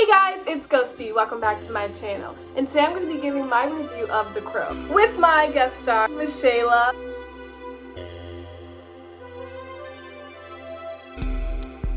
Hey guys, it's Ghosdee. Welcome back to my channel. And today I'm going to be giving my review of The Crow with my guest star, Michala.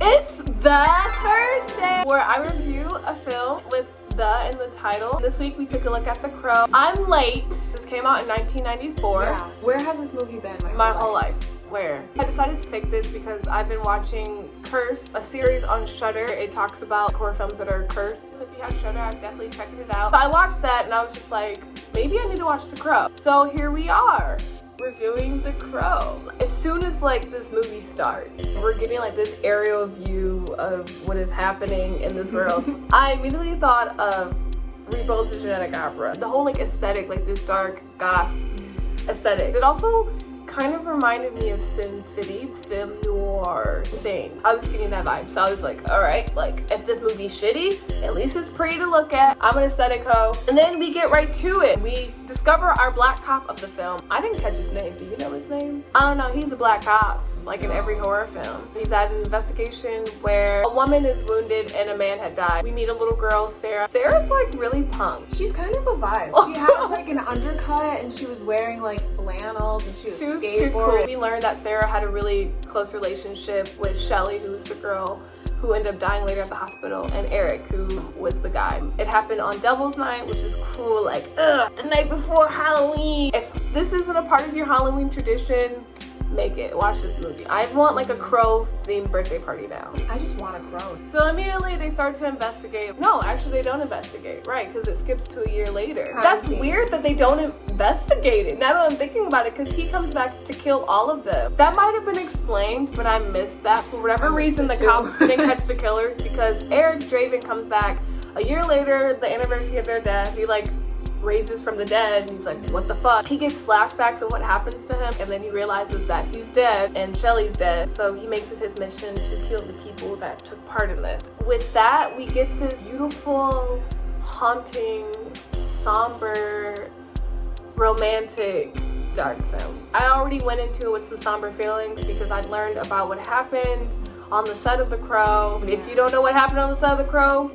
It's the Thursday where I review a film with "the" in the title. This week we took a look at The Crow. I'm late. This came out in 1994. Yeah. Where has this movie been my whole life? Where? I decided to pick this because I've been watching Cursed, a series on Shudder. It talks about horror films that are cursed. If you have Shudder, I've definitely checked it out. So I watched that and I was just like, maybe I need to watch The Crow. So here we are, reviewing The Crow. As soon as like this movie starts, we're getting like this aerial view of what is happening in this world. I immediately thought of Rebuild the Genetic Opera. The whole like aesthetic, like this dark goth aesthetic. It also kind of reminded me of Sin City, film noir thing. I was getting that vibe, so I was like, all right, like if this movie's shitty, at least it's pretty to look at. I'm an aesthetic hoe. And then we get right to it. We discover our black cop of the film. I didn't catch his name. Do you know his name? I don't know. He's a black cop, like in every horror film. He's at an investigation where a woman is wounded and a man had died. We meet a little girl, Sarah. Sarah's like really punk. She's kind of a vibe. She had like an undercut and she was wearing like flannels and she was too cool. We learned that Sarah had a really close relationship with Shelly, who's the girl who ended up dying later at the hospital, and Eric, who was the guy. It happened on Devil's Night, which is cool, like, the night before Halloween. If this isn't a part of your Halloween tradition, make it. Watch this movie. I want like a crow themed birthday party now. I just want a crow. So immediately they start to investigate. No, actually they don't investigate, right? Because it skips to a year later. That's weird that they don't investigate it. Now that I'm thinking about it, because he comes back to kill all of them. That might have been explained, but I missed that. For whatever reason, the cops didn't catch the killers, because Eric Draven comes back a year later, the anniversary of their death. He like raises from the dead and he's like, what the fuck? He gets flashbacks of what happens to him, and then he realizes that he's dead and Shelly's dead, so he makes it his mission to kill the people that took part in this. With that, we get this beautiful, haunting, somber, romantic, dark film. I already went into it with some somber feelings because I'd learned about what happened on the set of The Crow. If you don't know what happened on the set of The Crow,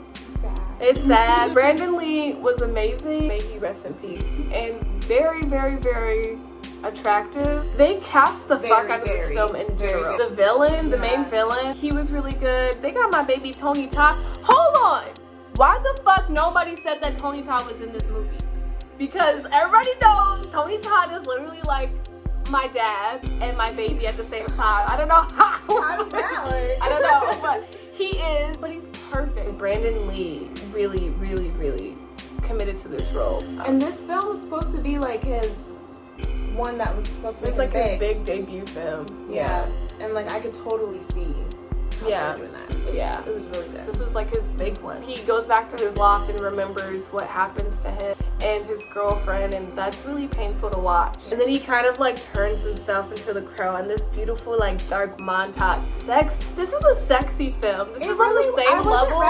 it's sad. Brandon Lee was amazing. May he rest in peace. And very, very, very attractive. They cast the fuck out of this film in general. The villain, the main villain, he was really good. They got my baby Tony Todd. Hold on! Why the fuck nobody said that Tony Todd was in this movie? Because everybody knows Tony Todd is literally like my dad and my baby at the same time. I don't know how. How does that work? I don't know, but he is. But he's perfect. Brandon Lee really, really, really committed to this role. And this film was supposed to be like his one that was supposed to be like his big debut film. Yeah. And like I could totally see how they were doing that. It was really good. This was like his big one. He goes back to his loft and remembers what happens to him and his girlfriend, and that's really painful to watch. And then he kind of like turns himself into the Crow, and this beautiful like dark montage. This is a sexy film. This is on the same level.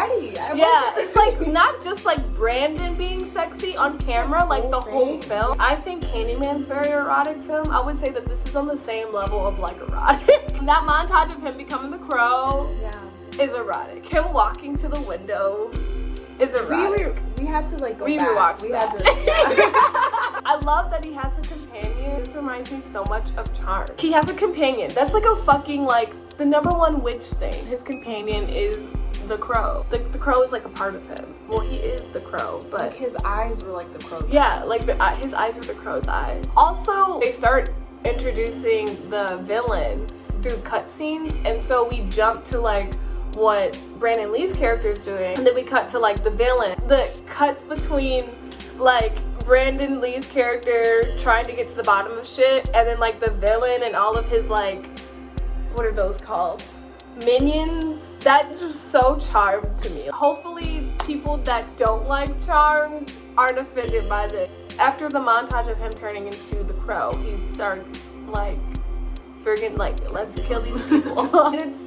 It's like not just like Brandon being sexy on camera, like the whole film. I think Candyman's very erotic film. I would say that this is on the same level of like erotic. That montage of him becoming the Crow is erotic. Him walking to the window is erotic. We had to like go we back. Rewatched that. I love that he has a companion. This reminds me so much of Charmed. He has a companion. That's like a fucking like the #1 witch thing. His companion is the Crow. The Crow is like a part of him. Well, he is the Crow, but like his eyes were like the Crow's eyes. Yeah, like his eyes were the Crow's eyes. Also, they start introducing the villain through cutscenes, and so we jump to like what Brandon Lee's character is doing, and then we cut to like the villain. The cuts between like Brandon Lee's character trying to get to the bottom of shit, and then like the villain and all of his like, what are those called? Minions. That's just so Charmed to me. Hopefully people that don't like Charmed aren't offended by this. After the montage of him turning into the Crow, he starts like friggin' like, let's kill these people. And it's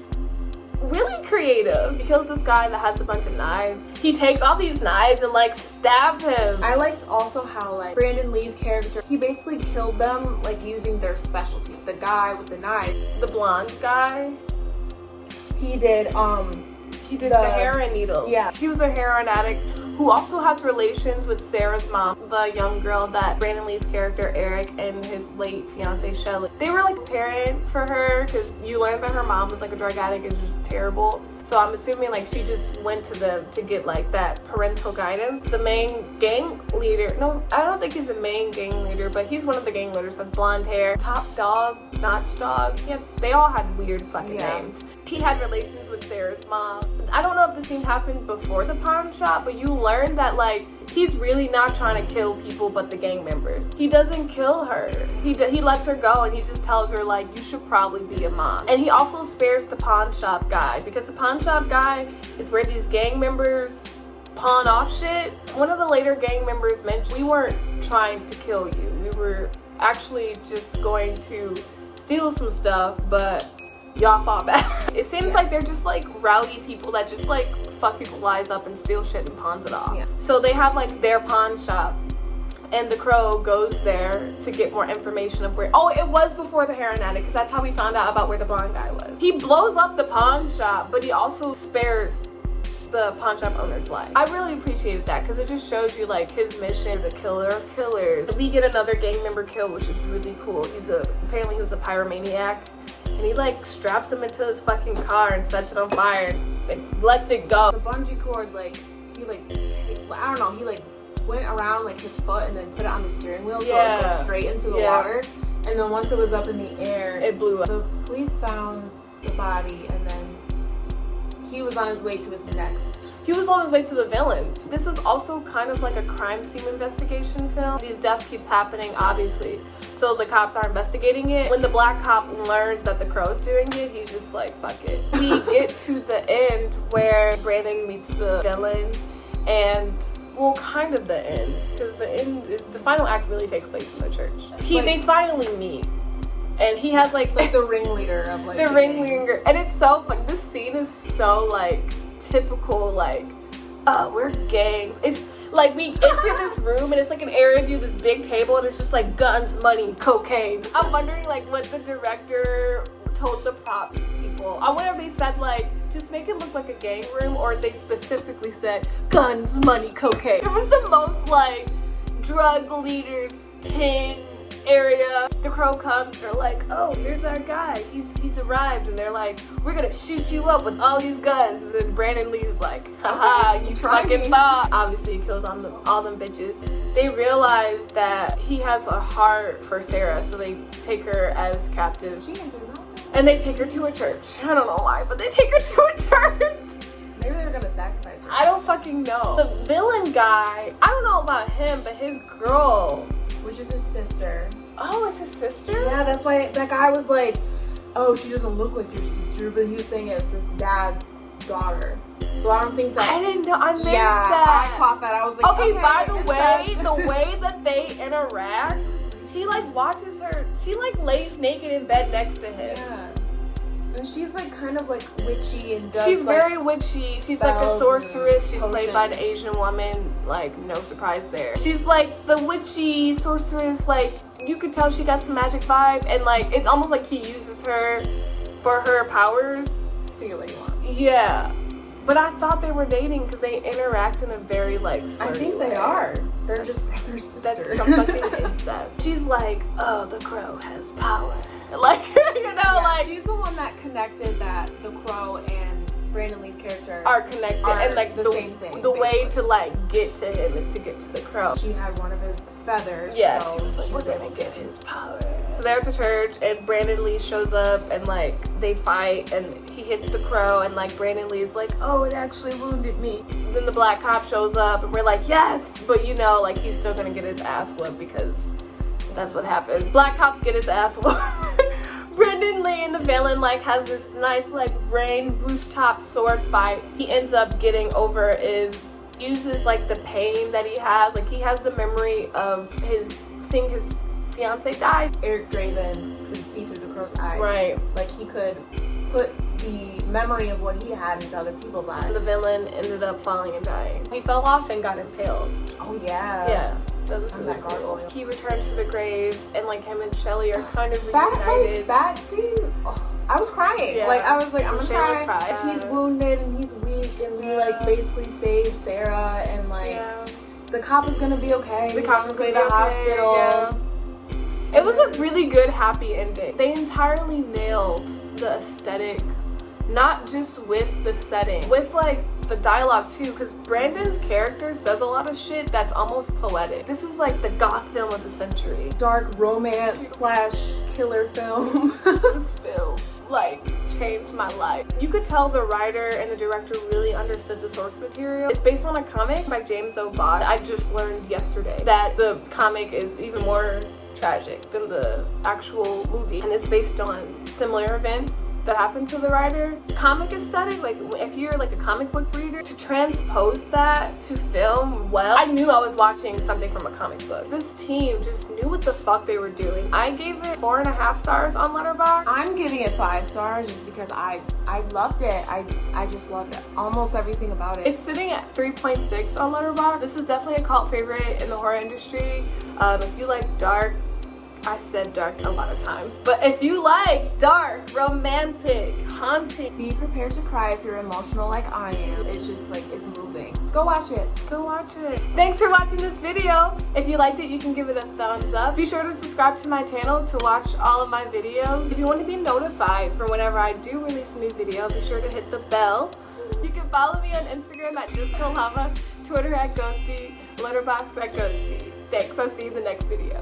really creative. He kills this guy that has a bunch of knives. He takes all these knives and like stab him. I liked also how like Brandon Lee's character, he basically killed them like using their specialty. The guy with the knife, the blonde guy, he did He did the heroin needles. Yeah. He was a heroin addict who also has relations with Sarah's mom, the young girl that Brandon Lee's character Eric and his late fiance Shelly. They were like a parent for her because you learn that her mom was like a drug addict and just terrible. So I'm assuming like she just went to them to get like that parental guidance. The main gang leader, no, I don't think he's the main gang leader, but he's one of the gang leaders, has blonde hair. Top Dog, Notch Dog. They all had weird fucking names. He had relations with Sarah's mom. I don't know if this scene happened before the pawn shop, but you learn that like he's really not trying to kill people but the gang members. He doesn't kill her. He lets her go and he just tells her like, you should probably be a mom. And he also spares the pawn shop guy because the pawn shop guy is where these gang members pawn off shit. One of the later gang members mentioned, we weren't trying to kill you. We were actually just going to steal some stuff, but y'all fall back. It seems like they're just like rowdy people that just like fuck people's lives up and steal shit and pawns it off. Yeah. So they have like their pawn shop and the Crow goes there to get more information of where, oh, it was before the heroin addict because that's how we found out about where the blonde guy was. He blows up the pawn shop, but he also spares the pawn shop owner's life. I really appreciated that because it just shows you like his mission, the killer of killers. We get another gang member kill, which is really cool. Apparently he was a pyromaniac. And he like straps him into his fucking car and sets it on fire and like, lets it go. The bungee cord, like, he like, I don't know, he like went around like his foot and then put it on the steering wheel so it goes straight into the water. And then once it was up in the air, it blew up. The police found the body and then he was on his way to his next. He was on his way to the villains. This is also kind of like a crime scene investigation film. These deaths keeps happening, obviously. So the cops are investigating it. When the black cop learns that the Crow's doing it, he's just like, fuck it. We get to the end where Brandon meets the villain and, well, kind of the end. Because the end is, the final act really takes place in the church. They finally meet. And he has like... It's like the ringleader of like... The ringleader. And it's so fun. This scene is so like typical like, oh, we're gangs. It's like we enter this room and it's like an area view, this big table, and it's just like guns, money, cocaine. I'm wondering like what the director told the props people. I wonder if they said like, just make it look like a gang room, or if they specifically said guns, money, cocaine. It was the most like drug leaders pin area. The Crow comes, they're like, oh, here's our guy, he's arrived, and they're like, we're gonna shoot you up with all these guns, and Brandon Lee's like, haha, you fucking thought. Obviously he kills all them bitches. They realize that he has a heart for Sarah, so they take her as captive. She didn't do nothing. And they take her to a church. I don't know why, but they take her to a church. Maybe they were gonna sacrifice her. I don't fucking know. The villain guy, I don't know about him, but his girl, which is his sister. Oh, it's his sister? Yeah, that's why that guy was like, oh, she doesn't look like your sister, but he was saying it was his dad's daughter. So I don't think that... I didn't know. I missed that. Yeah, I caught that. I was like, okay, by the way that they interact, he like watches her. She like lays naked in bed next to him. Yeah. And she's like kind of like witchy and does She's like very witchy. She's like a sorceress. She's played by an Asian woman. Like, no surprise there. She's like the witchy sorceress. Like, you could tell she got some magic vibe. And like, it's almost like he uses her for her powers. To get what he wants. Yeah. But I thought they were dating because they interact in a very like I think way. They are. They're just brother sister. That's some fucking incest. She's like, oh, the Crow has power. Like, you know, yeah, like she's the one that connected that the Crow and Brandon Lee's character are connected, and like the same thing. The way to like get to him is to get to the Crow. She had one of his feathers. Yeah, so she was like, we're gonna get his power. So they're at the church, and Brandon Lee shows up, and like they fight, and he hits the Crow, and like Brandon Lee's like, oh, it actually wounded me. Then the black cop shows up, and we're like, yes, but you know, like he's still gonna get his ass whooped because that's what happens. Black cop get his ass whooped. Brandon Lee and the villain like has this nice like rain rooftop sword fight. He ends up getting over uses like the pain that he has. Like he has the memory of seeing his fiance die. Eric Draven could see through the Crow's eyes. Right. Like he could put the memory of what he had into other people's eyes. The villain ended up falling and dying. He fell off and got impaled. Oh yeah. Yeah. That was really cool. He returns to the grave, and like him and Shelly are kind of reunited. That scene, I was crying. Yeah. Like I was like, I'm gonna cry. If he's wounded and he's weak and he like basically saved Sarah, and like the cop is gonna be okay. The cop is going to the hospital. Yeah. It was a really good happy ending. They entirely nailed the aesthetic, not just with the setting, with like the dialogue too, because Brandon's character says a lot of shit that's almost poetic. This is like the goth film of the century. Dark romance / killer film. This film like changed my life. You could tell the writer and the director really understood the source material. It's based on a comic by James O'Bott. I just learned yesterday that the comic is even more tragic than the actual movie, and it's based on similar events that happened to the writer. Comic aesthetic, like if you're like a comic book reader, to transpose that to film, well, I knew I was watching something from a comic book. This team just knew what the fuck they were doing. I gave it 4.5 stars on Letterboxd. I'm giving it 5 stars just because I loved it. I just loved it. Almost everything about it. It's sitting at 3.6 on Letterboxd. This is definitely a cult favorite in the horror industry. If you like dark, I said dark a lot of times, but if you like dark, romantic, haunting, be prepared to cry if you're emotional like I am. It's just like, it's moving. Go watch it. Go watch it. Thanks for watching this video. If you liked it, you can give it a thumbs up. Be sure to subscribe to my channel to watch all of my videos. If you want to be notified for whenever I do release a new video, be sure to hit the bell. You can follow me on Instagram at JustKalama, Twitter at Ghosdee, Letterboxd at Ghosdee. Thanks, I'll see you in the next video.